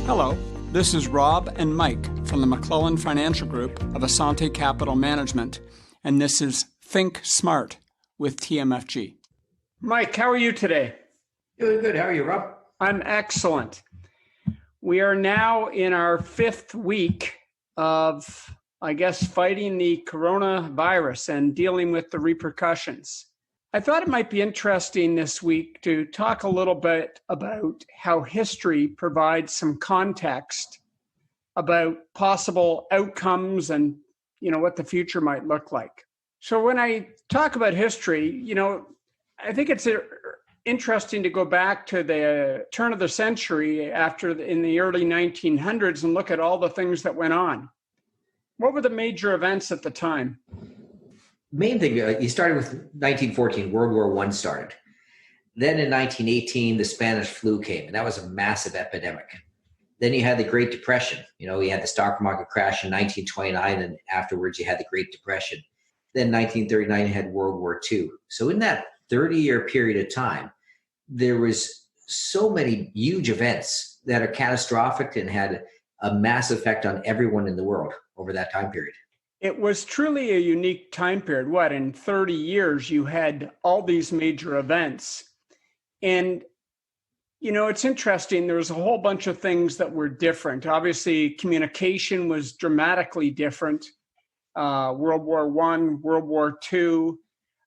Hello, this is Rob and Mike from the McClellan Financial Group of Asante Capital Management, and this is Think Smart with TMFG. Mike, how are you today? Doing good. How are you, Rob? I'm excellent. We are now in our 5th week of, fighting the coronavirus and dealing with the repercussions. I thought it might be interesting this week to talk a little bit about how history provides some context about possible outcomes and, what the future might look like. So when I talk about history, I think it's interesting to go back to the turn of the century in the early 1900s and look at all the things that went on. What were the major events at the time? Main thing, you started with 1914, World War I started. Then in 1918, the Spanish flu came, and that was a massive epidemic. Then you had the Great Depression. You had the stock market crash in 1929, and afterwards you had the Great Depression. Then 1939, you had World War II. So in that 30-year period of time, there was so many huge events that are catastrophic and had a massive effect on everyone in the world over that time period. It was truly a unique time period. In 30 years, you had all these major events. And, it's interesting. There was a whole bunch of things that were different. Obviously, communication was dramatically different. World War I, World War II,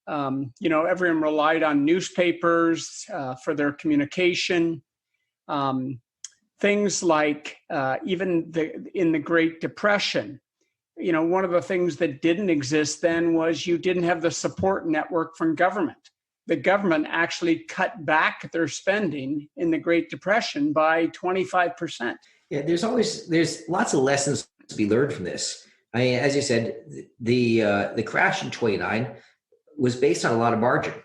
everyone relied on newspapers for their communication. Things like even in the Great Depression, one of the things that didn't exist then was you didn't have the support network from government. The government actually cut back their spending in the Great Depression by 25%. Yeah, there's lots of lessons to be learned from this. I mean, as you said, the crash in 29 was based on a lot of margin,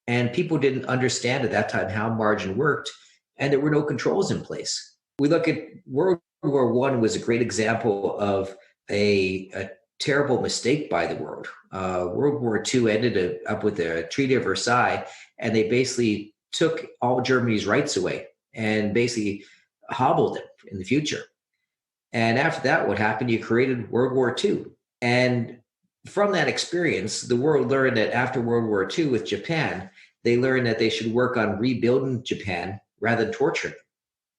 and people didn't understand at that time how margin worked, and there were no controls in place. We look at World War I was a great example of a terrible mistake by the world. World War II ended up with the Treaty of Versailles, and they basically took all Germany's rights away and basically hobbled them in the future. And after that, what happened? You created World War II. And from that experience, the world learned that after World War II with Japan, they learned that they should work on rebuilding Japan rather than torturing them.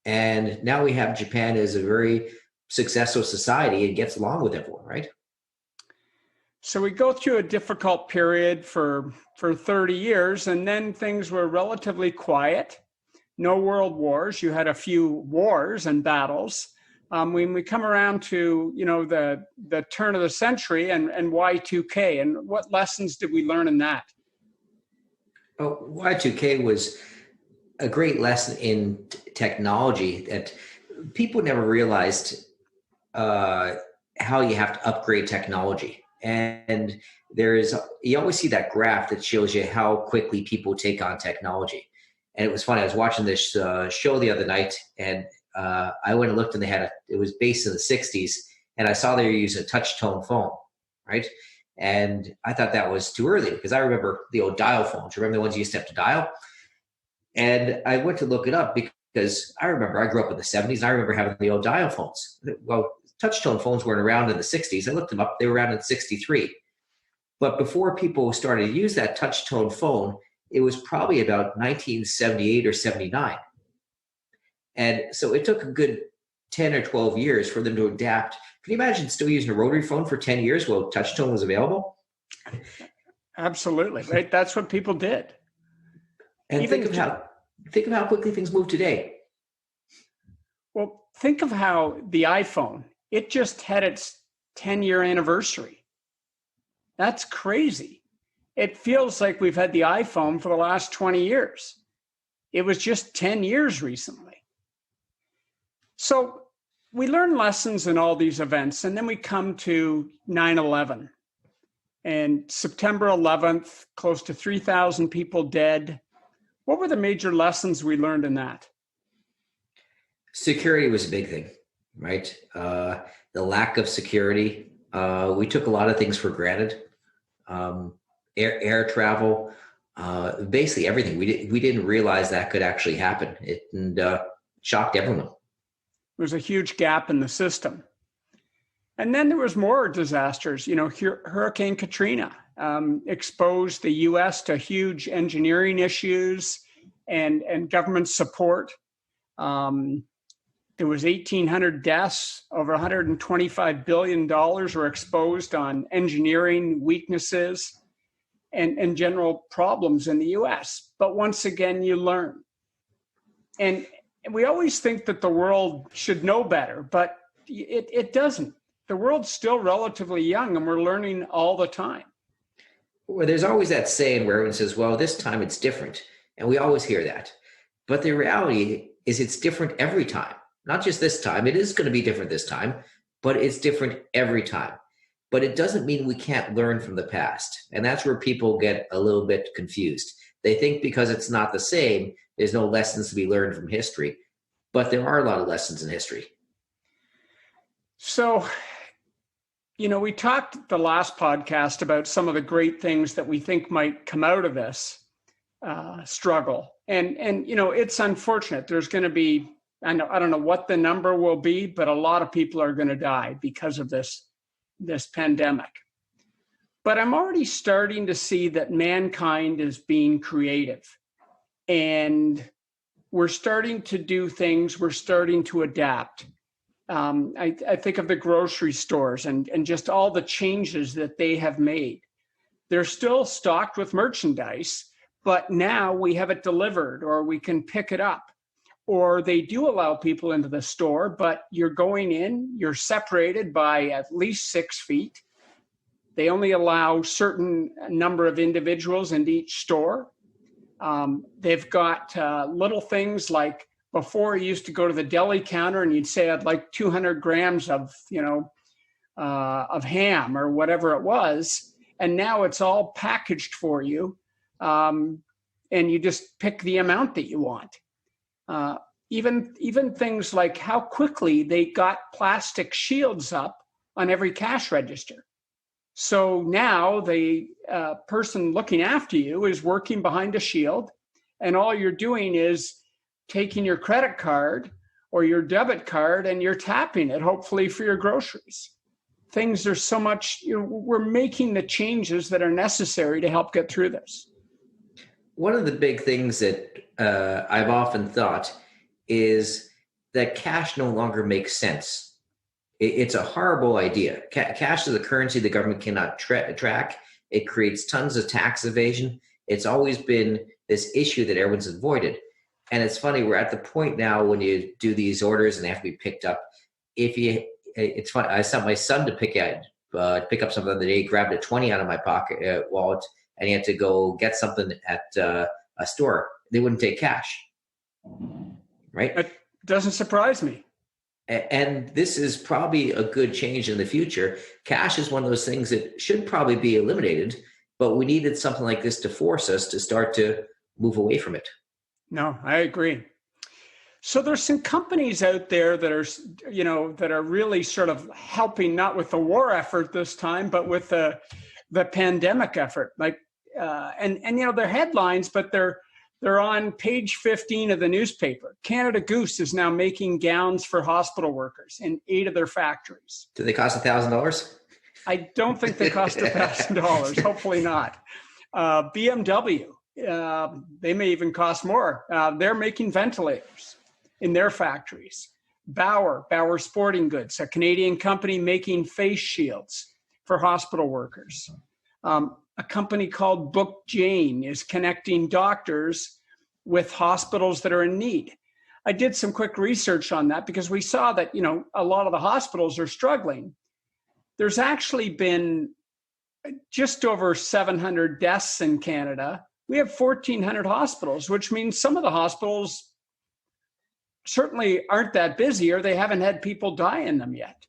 And now we have Japan as a very successful society and gets along with everyone, right? So we go through a difficult period for 30 years, and then things were relatively quiet. No world wars. You had a few wars and battles. When we come around to, the turn of the century and Y2K, and what lessons did we learn in that? Oh, Y2K was a great lesson in technology that people never realized how you have to upgrade technology. And you always see that graph that shows you how quickly people take on technology. And it was funny. I was watching this show the other night, and I went and looked, and it was based in the 60s, and I saw they were using a touch-tone phone, right? And I thought that was too early, because I remember the old dial phones. Remember the ones you used to have to dial? And I went to look it up because I remember I grew up in the 70s, and I remember having the old dial phones. Well, touch-tone phones weren't around in the 60s. I looked them up. They were around in 63. But before people started to use that touch-tone phone, it was probably about 1978 or 79. And so it took a good 10 or 12 years for them to adapt. Can you imagine still using a rotary phone for 10 years while touch-tone was available? Absolutely, right? That's what people did. And think of how quickly things move today. Well, think of how the iPhone, it just had its 10-year anniversary. That's crazy. It feels like we've had the iPhone for the last 20 years. It was just 10 years recently. So we learn lessons in all these events, and then we come to 9/11. And September 11th, close to 3,000 people dead. What were the major lessons we learned in that? Security was a big thing, right? The lack of security. We took a lot of things for granted. Air travel, basically everything. We didn't realize that could actually happen. It shocked everyone. There was a huge gap in the system. And then there was more disasters. Hurricane Katrina exposed the U.S. to huge engineering issues and government support. There was 1,800 deaths, over $125 billion were exposed on engineering weaknesses and general problems in the U.S. But once again, you learn. And we always think that the world should know better, but it doesn't. The world's still relatively young and we're learning all the time. Well, there's always that saying where everyone says, well, this time it's different. And we always hear that. But the reality is it's different every time. Not just this time. It is going to be different this time, but it's different every time. But it doesn't mean we can't learn from the past. And that's where people get a little bit confused. They think because it's not the same, there's no lessons to be learned from history. But there are a lot of lessons in history. So, we talked the last podcast about some of the great things that we think might come out of this struggle. And it's unfortunate. There's going to be, I don't know what the number will be, but a lot of people are going to die because of this pandemic. But I'm already starting to see that mankind is being creative. And we're starting to do things, we're starting to adapt. I think of the grocery stores and just all the changes that they have made. They're still stocked with merchandise, but now we have it delivered or we can pick it up. Or they do allow people into the store, but you're going in, you're separated by at least 6 feet. They only allow certain number of individuals into each store. They've got little things like, before you used to go to the deli counter and you'd say, I'd like 200 grams of ham or whatever it was. And now it's all packaged for you. And you just pick the amount that you want. Even things like how quickly they got plastic shields up on every cash register. So now the person looking after you is working behind a shield, and all you're doing is taking your credit card or your debit card and you're tapping it, hopefully for your groceries. Things are so much, we're making the changes that are necessary to help get through this. One of the big things that I've often thought is that cash no longer makes sense. It's a horrible idea. Cash is a currency the government cannot track. It creates tons of tax evasion. It's always been this issue that everyone's avoided. And it's funny, we're at the point now when you do these orders and they have to be picked up. It's funny, I sent my son to pick up something the other day. He grabbed a 20 out of my pocket wallet, and he had to go get something at a store. They wouldn't take cash, right? That doesn't surprise me. And this is probably a good change in the future. Cash is one of those things that should probably be eliminated, but we needed something like this to force us to start to move away from it. No, I agree. So there's some companies out there that are really sort of helping, not with the war effort this time, but with the pandemic effort. Like, they're headlines, but they're on page 15 of the newspaper. Canada Goose is now making gowns for hospital workers in 8 of their factories. Do they cost $1,000? I don't think they cost $1,000. Hopefully not. BMW. They may even cost more. They're making ventilators in their factories. Bauer Sporting Goods, a Canadian company making face shields for hospital workers. A company called Book Jane is connecting doctors with hospitals that are in need. I did some quick research on that because we saw that, a lot of the hospitals are struggling. There's actually been just over 700 deaths in Canada. We have 1,400 hospitals, which means some of the hospitals certainly aren't that busy, or they haven't had people die in them yet.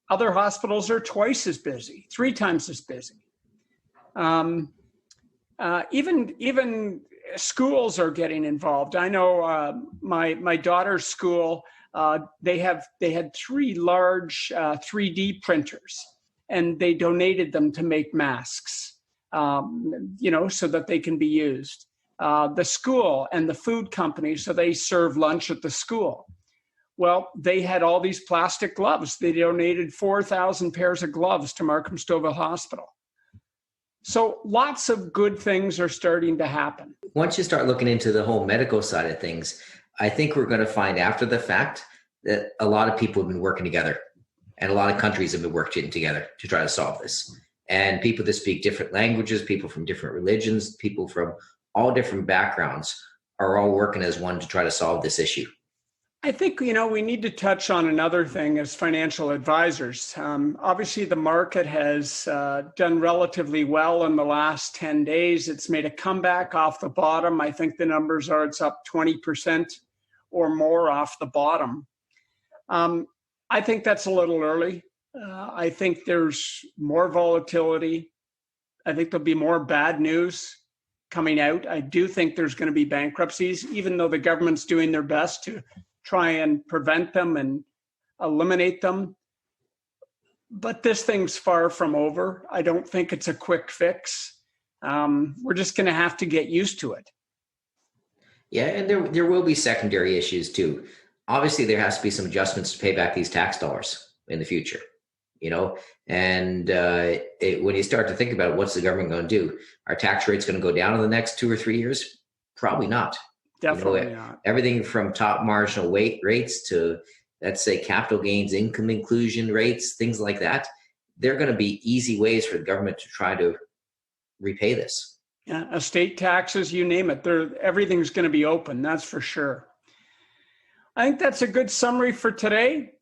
Other hospitals are twice as busy, 3 times as busy. Even schools are getting involved. I know my daughter's school, they had 3 large 3D printers, and they donated them to make masks, so that they can be used. The school and the food company, so they serve lunch at the school. Well, they had all these plastic gloves. They donated 4,000 pairs of gloves to Markham Stouffville Hospital. So lots of good things are starting to happen. Once you start looking into the whole medical side of things, I think we're going to find after the fact that a lot of people have been working together and a lot of countries have been working together to try to solve this. And people that speak different languages, people from different religions, people from all different backgrounds are all working as one to try to solve this issue. I think, we need to touch on another thing as financial advisors. Obviously, the market has done relatively well in the last 10 days. It's made a comeback off the bottom. I think the numbers are it's up 20% or more off the bottom. I think that's a little early. I think there's more volatility. I think there'll be more bad news coming out. I do think there's going to be bankruptcies, even though the government's doing their best to try and prevent them and eliminate them. But this thing's far from over. I don't think it's a quick fix. We're just going to have to get used to it. Yeah, and there will be secondary issues too. Obviously, there has to be some adjustments to pay back these tax dollars in the future, and when you start to think about it, what's the government going to do? Our tax rate's going to go down in the next 2 or 3 years? Probably not. Definitely not. Everything from top marginal rates to, let's say, capital gains, income inclusion rates, things like that. They're going to be easy ways for the government to try to repay this. Yeah, estate taxes, you name it. Everything's going to be open, that's for sure. I think that's a good summary for today.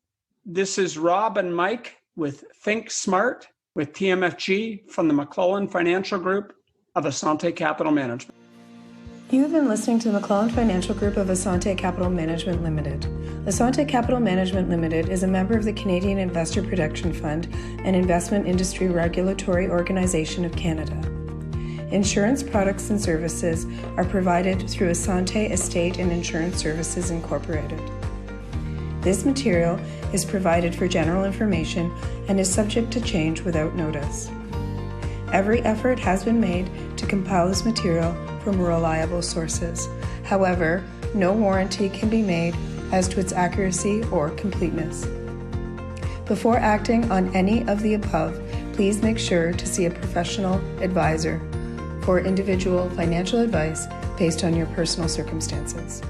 This is Rob and Mike with Think Smart with TMFG from the McClellan Financial Group of Asante Capital Management. You have been listening to the McClellan Financial Group of Asante Capital Management Limited. Asante Capital Management Limited is a member of the Canadian Investor Protection Fund, an investment industry regulatory organization of Canada. Insurance products and services are provided through Asante Estate and Insurance Services Incorporated. This material is provided for general information and is subject to change without notice. Every effort has been made to compile this material from reliable sources. However, no warranty can be made as to its accuracy or completeness. Before acting on any of the above, please make sure to see a professional advisor for individual financial advice based on your personal circumstances.